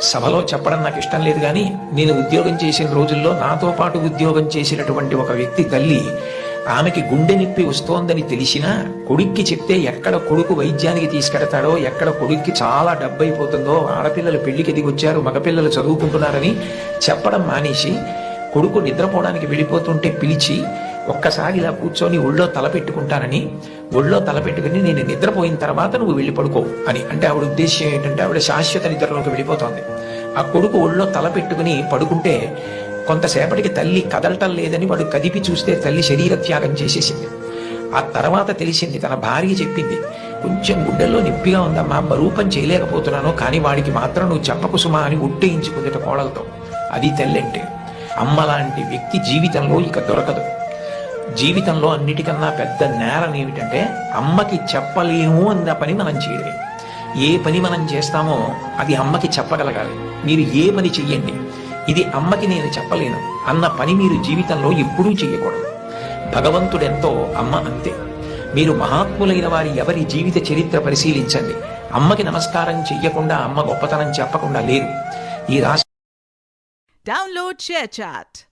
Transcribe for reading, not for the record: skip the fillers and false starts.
సభలో చెప్పడం నాకు ఇష్టం లేదు, కానీ నేను ఉద్యోగం చేసిన రోజుల్లో నాతో పాటు ఉద్యోగం చేసినటువంటి ఒక వ్యక్తి తల్లి, ఆమెకి గుండె నొప్పి వస్తోందని తెలిసినా కొడుక్కి చెప్తే ఎక్కడ కొడుకు వైద్యానికి తీసుకెడతాడో, ఎక్కడ కొడుక్కి చాలా డబ్బు అయిపోతుందో, ఆడపిల్లలు పెళ్లికి దిగొచ్చారు, మగపిల్లలు చదువుకుంటున్నారని చెప్పడం మానేసి కొడుకు నిద్రపోవడానికి వెళ్ళిపోతుంటే పిలిచి ఒక్కసారి ఇలా కూర్చొని ఒళ్ళో తలపెట్టుకుంటానని, ఒళ్ళో తలపెట్టుకుని నేను నిద్రపోయిన తర్వాత నువ్వు వెళ్ళి పడుకో అని. అంటే ఆవిడ ఉద్దేశ్యం ఏంటంటే ఆవిడ శాశ్వత నిద్రలోకి వెళ్ళిపోతోంది. ఆ కొడుకు ఒళ్ళో తలపెట్టుకుని పడుకుంటే కొంతసేపటికి తల్లి కదలటం లేదని వాడు కదిపి చూస్తే తల్లి శరీర త్యాగం చేసేసింది. ఆ తర్వాత తెలిసింది, తన భార్య చెప్పింది, కొంచెం గుడ్డల్లో నొప్పిగా ఉందమ్మా, బరువు పని చేయలేకపోతున్నాను, కానీ వాడికి మాత్రం నువ్వు చెప్పకు సుమా అని ఉట్టేయించుకుందట కోడలతో. అది తల్లి అంటే. అమ్మ లాంటి వ్యక్తి జీవితంలో ఇక దొరకదు. జీవితంలో అన్నిటికన్నా పెద్ద నేరం ఏమిటంటే అమ్మకి చెప్పలేము అన్న పని మనం చేయడమే. ఏ పని మనం చేస్తామో అది అమ్మకి చెప్పగలగాలి. మీరు ఏ పని చెయ్యండి, ఇది అమ్మకి నేను చెప్పలేను అన్న పని మీరు జీవితంలో ఎప్పుడూ చెయ్యకూడదు. భగవంతుడెంతో అమ్మ అంతే. మీరు మహాత్ములైన వారి ఎవరి జీవిత చరిత్ర పరిశీలించండి. అమ్మకి నమస్కారం చెయ్యకుండా, అమ్మ గొప్పతనం చెప్పకుండా లేరు ఈ రాష్ట్ర. Download ShareChat.